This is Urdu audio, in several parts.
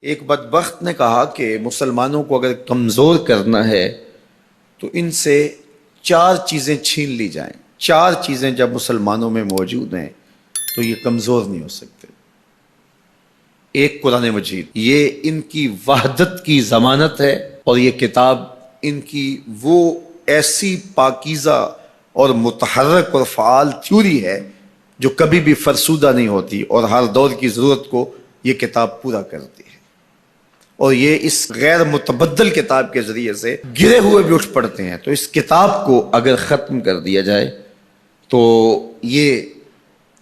ایک بدبخت نے کہا کہ مسلمانوں کو اگر کمزور کرنا ہے تو ان سے 4 چیزیں چھین لی جائیں. 4 چیزیں جب مسلمانوں میں موجود ہیں تو یہ کمزور نہیں ہو سکتے. ایک قرآن مجید، یہ ان کی وحدت کی ضمانت ہے، اور یہ کتاب ان کی وہ ایسی پاکیزہ اور متحرک اور فعال تھیوری ہے جو کبھی بھی فرسودہ نہیں ہوتی، اور ہر دور کی ضرورت کو یہ کتاب پورا کرتی ہے. اور یہ اس غیر متبدل کتاب کے ذریعے سے گرے ہوئے بھی اٹھ پڑتے ہیں. تو اس کتاب کو اگر ختم کر دیا جائے تو یہ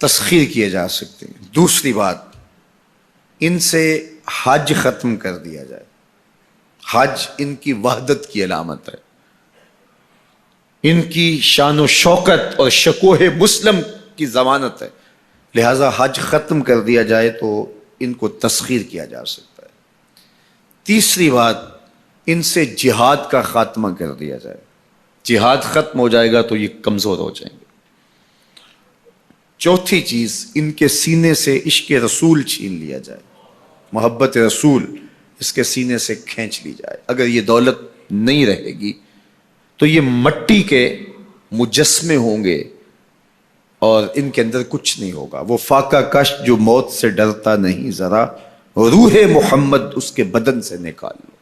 تسخیر کیے جا سکتے ہیں. دوسری بات، ان سے حج ختم کر دیا جائے. حج ان کی وحدت کی علامت ہے، ان کی شان و شوکت اور شکوہ مسلم کی ضمانت ہے. لہذا حج ختم کر دیا جائے تو ان کو تسخیر کیا جا سکتا ہے. تیسری بات، ان سے جہاد کا خاتمہ کر دیا جائے. جہاد ختم ہو جائے گا تو یہ کمزور ہو جائیں گے. چوتھی چیز، ان کے سینے سے عشق رسول چھین لیا جائے. محبت رسول اس کے سینے سے کھینچ لی جائے. اگر یہ دولت نہیں رہے گی تو یہ مٹی کے مجسمے ہوں گے اور ان کے اندر کچھ نہیں ہوگا. وہ فاقہ کش جو موت سے ڈرتا نہیں ذرا، روح محمد اس کے بدن سے نکال لو.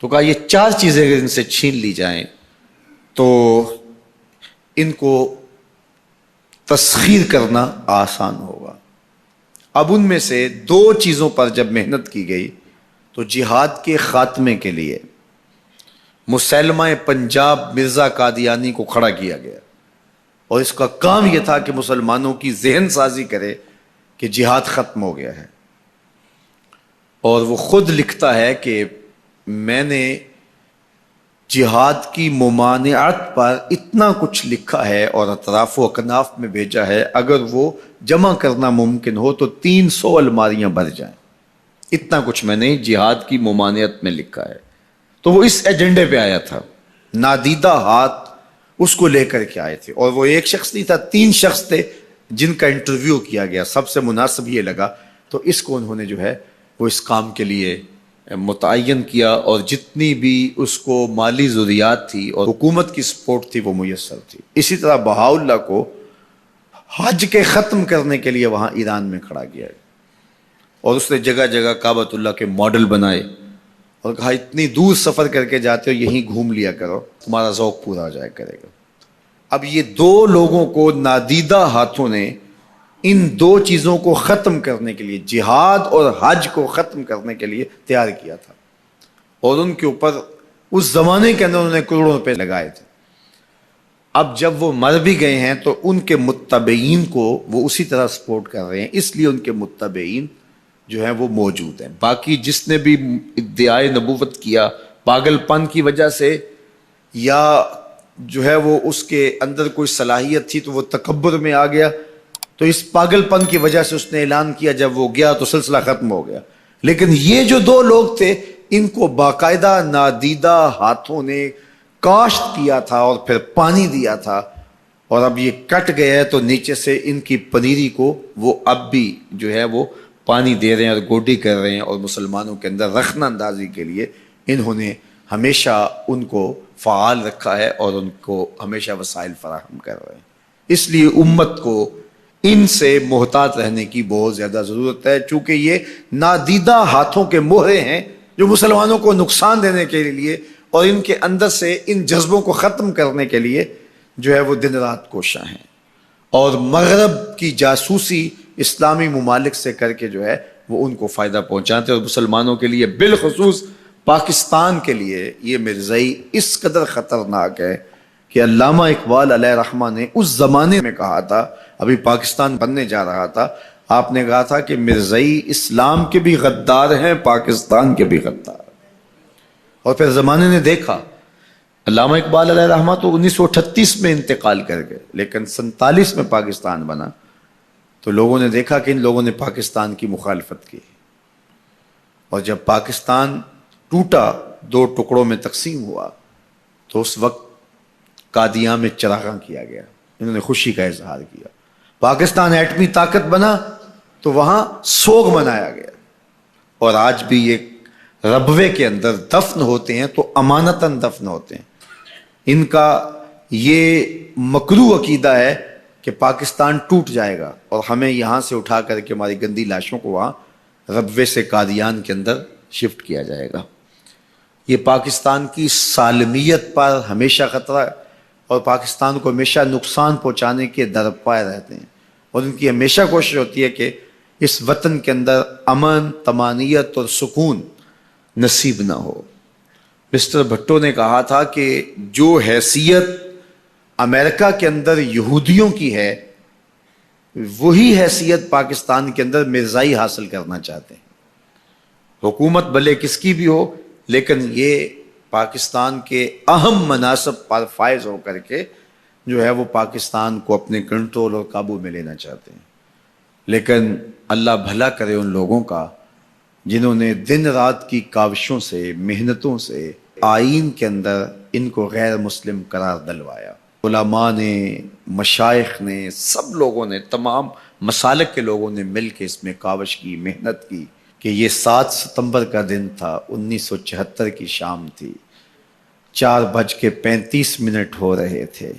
تو کہا یہ 4 چیزیں اگر ان سے چھین لی جائیں تو ان کو تسخیر کرنا آسان ہوگا. اب ان میں سے 2 چیزوں پر جب محنت کی گئی تو جہاد کے خاتمے کے لیے مسلمہ پنجاب مرزا قادیانی کو کھڑا کیا گیا، اور اس کا کام یہ تھا کہ مسلمانوں کی ذہن سازی کرے کہ جہاد ختم ہو گیا ہے. اور وہ خود لکھتا ہے کہ میں نے جہاد کی ممانعت پر اتنا کچھ لکھا ہے اور اطراف و اکناف میں بھیجا ہے، اگر وہ جمع کرنا ممکن ہو تو 300 الماریاں بھر جائیں. اتنا کچھ میں نے جہاد کی ممانعت میں لکھا ہے. تو وہ اس ایجنڈے پہ آیا تھا. نادیدہ ہاتھ اس کو لے کر کے آئے تھے، اور وہ ایک شخص نہیں تھا، 3 شخص تھے جن کا انٹرویو کیا گیا. سب سے مناسب یہ لگا تو اس کو انہوں نے جو ہے وہ اس کام کے لیے متعین کیا، اور جتنی بھی اس کو مالی ضروریات تھی اور حکومت کی سپورٹ تھی وہ میسر تھی. اسی طرح بہاءاللہ کو حج کے ختم کرنے کے لیے وہاں ایران میں کھڑا کیا، اور اس نے جگہ جگہ کعبۃ اللہ کے ماڈل بنائے اور کہا اتنی دور سفر کر کے جاتے ہو، یہیں گھوم لیا کرو، تمہارا ذوق پورا ہو جائے کرے گا. اب یہ 2 لوگوں کو نادیدہ ہاتھوں نے ان 2 چیزوں کو ختم کرنے کے لیے، جہاد اور حج کو ختم کرنے کے لیے تیار کیا تھا، اور ان کے اوپر اس زمانے کے اندر انہوں نے کروڑوں روپے لگائے تھے. اب جب وہ مر بھی گئے ہیں تو ان کے متبعین کو وہ اسی طرح سپورٹ کر رہے ہیں، اس لیے ان کے متبعین جو ہیں وہ موجود ہیں. باقی جس نے بھی ادعائے نبوت کیا پاگل پن کی وجہ سے، یا جو ہے وہ اس کے اندر کوئی صلاحیت تھی تو وہ تکبر میں آ گیا، تو اس پاگل پن کی وجہ سے اس نے اعلان کیا، جب وہ گیا تو سلسلہ ختم ہو گیا. لیکن یہ جو 2 لوگ تھے ان کو باقاعدہ نادیدہ ہاتھوں نے کاشت کیا تھا اور پھر پانی دیا تھا، اور اب یہ کٹ گیا ہے تو نیچے سے ان کی پنیری کو وہ اب بھی جو ہے وہ پانی دے رہے ہیں اور گوڈی کر رہے ہیں، اور مسلمانوں کے اندر رخنہ اندازی کے لیے انہوں نے ہمیشہ ان کو فعال رکھا ہے اور ان کو ہمیشہ وسائل فراہم کر رہے ہیں. اس لیے امت کو ان سے محتاط رہنے کی بہت زیادہ ضرورت ہے، چونکہ یہ نادیدہ ہاتھوں کے مہرے ہیں جو مسلمانوں کو نقصان دینے کے لیے اور ان کے اندر سے ان جذبوں کو ختم کرنے کے لیے جو ہے وہ دن رات کوشاں ہیں، اور مغرب کی جاسوسی اسلامی ممالک سے کر کے جو ہے وہ ان کو فائدہ پہنچاتے ہیں. اور مسلمانوں کے لیے بالخصوص پاکستان کے لیے یہ مرزائی اس قدر خطرناک ہے کہ علامہ اقبال علیہ رحمہ نے اس زمانے میں کہا تھا، ابھی پاکستان بننے جا رہا تھا، آپ نے کہا تھا کہ مرزائی اسلام کے بھی غدار ہیں، پاکستان کے بھی غدار. اور پھر زمانے نے دیکھا، علامہ اقبال علیہ رحمہ تو 1938 میں انتقال کر گئے، لیکن 47 میں پاکستان بنا تو لوگوں نے دیکھا کہ ان لوگوں نے پاکستان کی مخالفت کی، اور جب پاکستان ٹوٹا، 2 ٹکڑوں میں تقسیم ہوا، تو اس وقت قادیاں میں چراغاں کیا گیا، انہوں نے خوشی کا اظہار کیا. پاکستان ایٹمی طاقت بنا تو وہاں سوگ منایا گیا. اور آج بھی یہ ربوے کے اندر دفن ہوتے ہیں تو امانتاً دفن ہوتے ہیں. ان کا یہ مکروہ عقیدہ ہے کہ پاکستان ٹوٹ جائے گا اور ہمیں یہاں سے اٹھا کر کے ہماری گندی لاشوں کو وہاں ربوے سے قادیان کے اندر شفٹ کیا جائے گا. یہ پاکستان کی سالمیت پر ہمیشہ خطرہ ہے اور پاکستان کو ہمیشہ نقصان پہنچانے کے درپائے رہتے ہیں، اور ان کی ہمیشہ کوشش ہوتی ہے کہ اس وطن کے اندر امن، طمانینت اور سکون نصیب نہ ہو. مسٹر بھٹو نے کہا تھا کہ جو حیثیت امریکہ کے اندر یہودیوں کی ہے وہی حیثیت پاکستان کے اندر مرزائی حاصل کرنا چاہتے ہیں. حکومت بھلے کس کی بھی ہو، لیکن یہ پاکستان کے اہم مناصب پر فائز ہو کر کے جو ہے وہ پاکستان کو اپنے کنٹرول اور قابو میں لینا چاہتے ہیں. لیکن اللہ بھلا کرے ان لوگوں کا جنہوں نے دن رات کی کاوشوں سے، محنتوں سے آئین کے اندر ان کو غیر مسلم قرار دلوایا. علماء نے، مشائخ نے، سب لوگوں نے، تمام مسالک کے لوگوں نے مل کے اس میں کاوش کی، محنت کی کہ یہ 7 ستمبر کا دن تھا، 1974 کی شام تھی، 4:35 ہو رہے تھے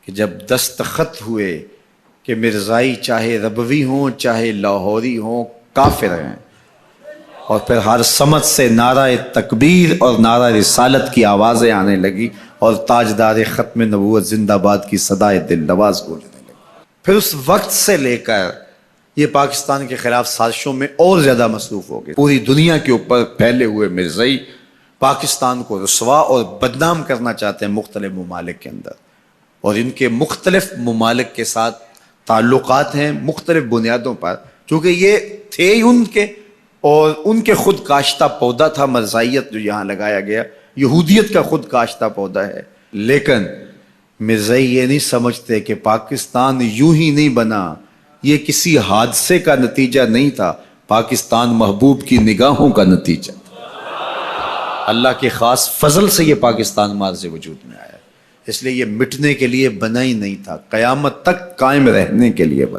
کہ جب دستخط ہوئے کہ مرزائی چاہے ربوی ہوں چاہے لاہوری ہوں کافر ہیں، اور پھر ہر سمت سے نعرہ تکبیر اور نعرہ رسالت کی آوازیں آنے لگی اور تاجدار ختم نبوت زندہ باد کی صدائے دل نواز گونجنے لگی. پھر اس وقت سے لے کر یہ پاکستان کے خلاف سازشوں میں اور زیادہ مصروف ہو گئے. پوری دنیا کے اوپر پھیلے ہوئے مرزائی پاکستان کو رسوا اور بدنام کرنا چاہتے ہیں مختلف ممالک کے اندر، اور ان کے مختلف ممالک کے ساتھ تعلقات ہیں مختلف بنیادوں پر، چونکہ یہ تھے ان کے، اور ان کے خود کاشتہ پودا تھا مرزائیت جو یہاں لگایا گیا، یہودیت کا خود کاشتہ پودا ہے. لیکن مرزائی یہ نہیں سمجھتے کہ پاکستان یوں ہی نہیں بنا، یہ کسی حادثے کا نتیجہ نہیں تھا، پاکستان محبوب کی نگاہوں کا نتیجہ تھا. اللہ کے خاص فضل سے یہ پاکستان مارز وجود میں آیا، اس لیے یہ مٹنے کے لیے بنا ہی نہیں تھا، قیامت تک قائم رہنے کے لیے بنا.